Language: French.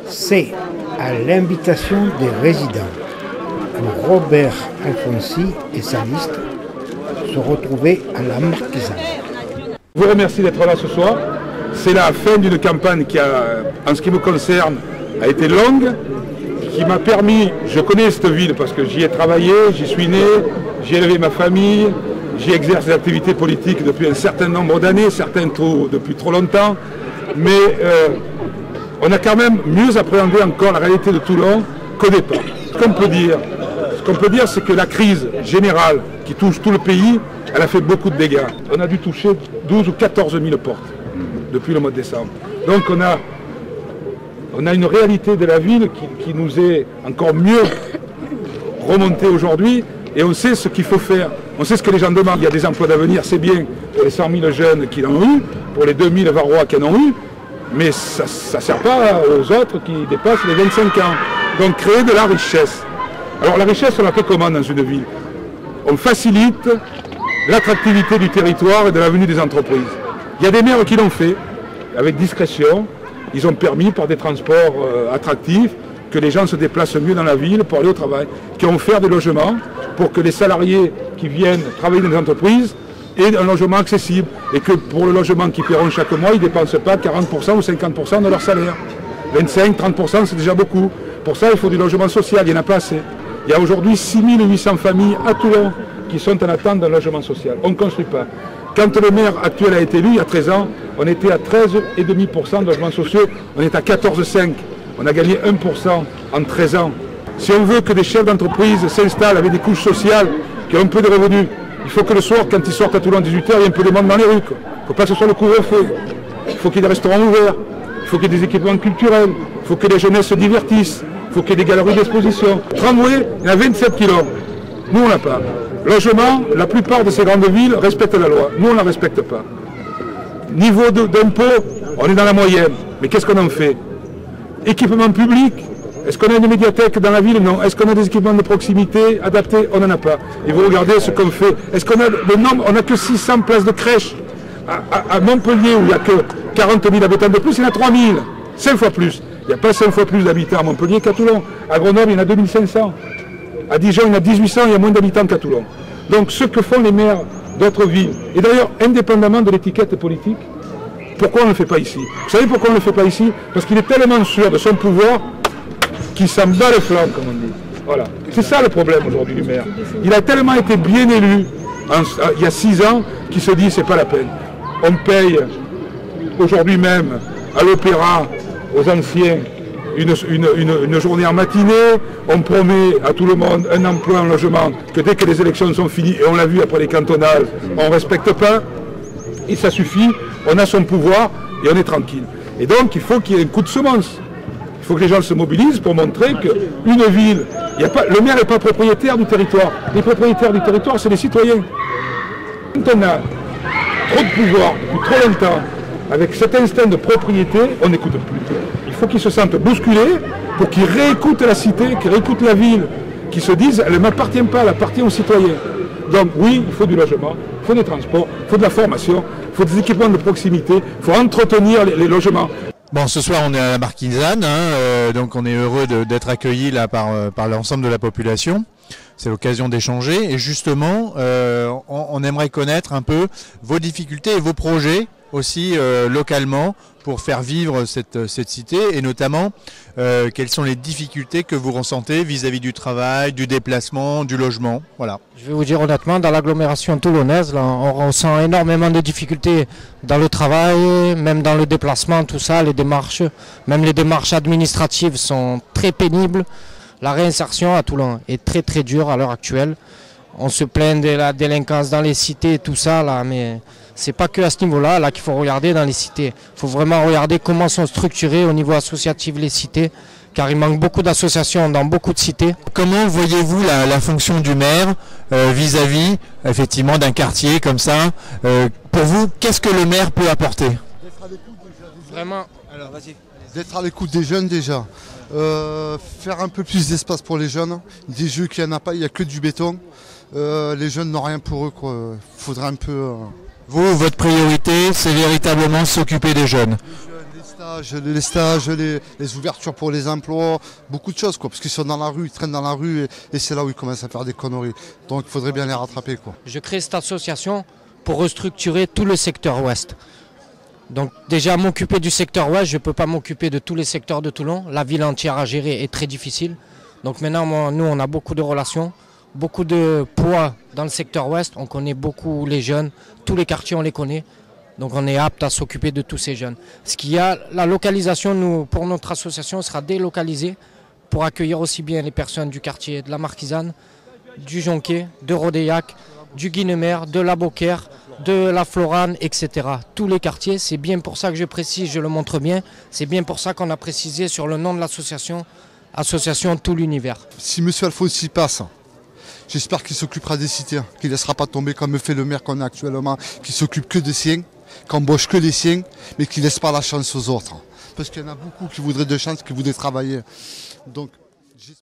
C'est à l'invitation des résidents que Robert Alfonsi et sa liste se retrouvaient à la Marquisane. Je vous remercie d'être là ce soir. C'est la fin d'une campagne qui, en ce qui me concerne, a été longue, qui m'a permis, je connais cette ville parce que j'y ai travaillé, j'y suis né, j'y ai élevé ma famille, j'y exerce des activités politiques depuis un certain nombre d'années, certains depuis trop longtemps, mais on a quand même mieux appréhendé encore la réalité de Toulon qu'au départ. Ce qu'on peut dire, c'est que la crise générale qui touche tout le pays, elle a fait beaucoup de dégâts. On a dû toucher 12 ou 14 000 portes depuis le mois de décembre. Donc on a une réalité de la ville qui nous est encore mieux remontée aujourd'hui et on sait ce qu'il faut faire. On sait ce que les gens demandent. Il y a des emplois d'avenir, c'est bien pour les 100 000 jeunes qui en ont eu, pour les 2 000 Varrois qui en ont eu, mais ça ne sert pas aux autres qui dépassent les 25 ans. Donc créer de la richesse. Alors la richesse, on la fait comment dans une ville? On facilite l'attractivité du territoire et de la venue des entreprises. Il y a des maires qui l'ont fait, avec discrétion. Ils ont permis par des transports attractifs que les gens se déplacent mieux dans la ville pour aller au travail, qui ont offert des logements pour que les salariés qui viennent travailler dans les entreprises aient un logement accessible et que pour le logement qu'ils paieront chaque mois, ils ne dépensent pas 40% ou 50% de leur salaire. 25-30%, c'est déjà beaucoup. Pour ça, il faut du logement social, il n'y en a pas assez. Il y a aujourd'hui 6 800 familles à Toulon qui sont en attente d'un logement social. On ne construit pas. Quand le maire actuel a été élu, il y a 13 ans, on était à 13,5% de logements sociaux, on est à 14,5%. On a gagné 1% en 13 ans. Si on veut que des chefs d'entreprise s'installent avec des couches sociales, qui ont un peu de revenus, il faut que le soir, quand ils sortent à Toulon à 18h, il y ait un peu de monde dans les rues. Il ne faut pas que ce soit le couvre-feu. Il faut qu'il y ait des restaurants ouverts. Il faut qu'il y ait des équipements culturels. Il faut que les jeunesses se divertissent. Il faut qu'il y ait des galeries d'exposition. Tramway, il y en a 27 km. Nous, on n'a pas. Logement, la plupart de ces grandes villes respectent la loi. Nous, on ne la respecte pas. Niveau d'impôt, on est dans la moyenne. Mais qu'est-ce qu'on en fait? Équipement public, est-ce qu'on a une médiathèque dans la ville? Non. Est-ce qu'on a des équipements de proximité adaptés? On n'en a pas. Et vous regardez ce qu'on fait. Est-ce qu'on a le nombre? On n'a que 600 places de crèche. À Montpellier, où il n'y a que 40 000 habitants de plus, il y en a 3 000. 5 fois plus. Il n'y a pas 5 fois plus d'habitants à Montpellier qu'à Toulon. À Grenoble, il y en a 2500. À Dijon, il y en a 1800, il y a moins d'habitants qu'à Toulon. Donc ce que font les maires d'autres villes, et d'ailleurs indépendamment de l'étiquette politique, pourquoi on ne le fait pas ici? Vous savez pourquoi on ne le fait pas ici? Parce qu'il est tellement sûr de son pouvoir qu'il s'en bat le flanc, comme on dit. Voilà. C'est ça le problème aujourd'hui du maire. Il a tellement été bien élu il y a 6 ans qu'il se dit c'est pas la peine. On paye aujourd'hui même à l'opéra, aux anciens, une journée en matinée, on promet à tout le monde un emploi, un logement, que dès que les élections sont finies, et on l'a vu après les cantonales, on ne respecte pas, et ça suffit, on a son pouvoir et on est tranquille. Et donc il faut qu'il y ait un coup de semence. Il faut que les gens se mobilisent pour montrer qu'une ville, le maire n'est pas propriétaire du territoire. Les propriétaires du territoire, c'est les citoyens. Quand on a trop de pouvoir depuis trop longtemps, avec cet instinct de propriété, on n'écoute plus. Il faut qu'ils se sentent bousculés pour qu'ils réécoutent la cité, qu'ils réécoutent la ville, qu'ils se disent elle ne m'appartient pas, elle appartient aux citoyens. Donc oui, il faut du logement, il faut des transports, il faut de la formation, il faut des équipements de proximité, il faut entretenir les logements. Bon, ce soir on est à la Marquisane, donc on est heureux d'être accueillis là par l'ensemble de la population. C'est l'occasion d'échanger et justement on aimerait connaître un peu vos difficultés et vos projets aussi localement pour faire vivre cette cité et notamment quelles sont les difficultés que vous ressentez vis-à-vis du travail, du déplacement, du logement. Voilà. Je vais vous dire honnêtement, dans l'agglomération toulonnaise, là, on ressent énormément de difficultés dans le travail, même dans le déplacement, tout ça, les démarches, même les démarches administratives sont très pénibles. La réinsertion à Toulon est très très dure à l'heure actuelle. On se plaint de la délinquance dans les cités, tout ça, là, mais c'est pas que à ce niveau-là là, qu'il faut regarder dans les cités. Il faut vraiment regarder comment sont structurées au niveau associatif les cités, car il manque beaucoup d'associations dans beaucoup de cités. Comment voyez-vous la fonction du maire vis-à-vis effectivement d'un quartier comme ça pour vous, qu'est-ce que le maire peut apporter? D'être à l'écoute déjà. Vraiment. Alors vas-y. D'être à l'écoute des jeunes déjà. Faire un peu plus d'espace pour les jeunes. Des jeux qu'il n'y en a pas, il n'y a que du béton. Les jeunes n'ont rien pour eux, quoi. Faudrait un peu... Vous, votre priorité, c'est véritablement s'occuper des jeunes. Les Les stages, les ouvertures pour les emplois, beaucoup de choses, quoi, parce qu'ils sont dans la rue, ils traînent dans la rue et c'est là où ils commencent à faire des conneries. Donc il faudrait bien les rattraper, quoi. Je crée cette association pour restructurer tout le secteur ouest. Donc déjà m'occuper du secteur ouest, je ne peux pas m'occuper de tous les secteurs de Toulon. La ville entière à gérer est très difficile. Donc maintenant, nous, on a beaucoup de relations, beaucoup de poids dans le secteur ouest. On connaît beaucoup les jeunes, tous les quartiers, on les connaît. Donc on est apte à s'occuper de tous ces jeunes. Ce qu'il y a, la localisation, pour notre association, sera délocalisée pour accueillir aussi bien les personnes du quartier de la Marquisane, du Jonquet, de Rodéac, du Guinemer, de la Beaucaire, de la Florane, etc. Tous les quartiers, c'est bien pour ça que je précise, je le montre bien, c'est bien pour ça qu'on a précisé sur le nom de l'association, Association Tout l'Univers. Si M. Alfonsi passe, j'espère qu'il s'occupera des cités, qu'il ne laissera pas tomber comme fait le maire qu'on a actuellement, qui s'occupe que des siens, qui embauche que les siens, mais qui ne laisse pas la chance aux autres. Parce qu'il y en a beaucoup qui voudraient de chance, qui voudraient travailler. Donc,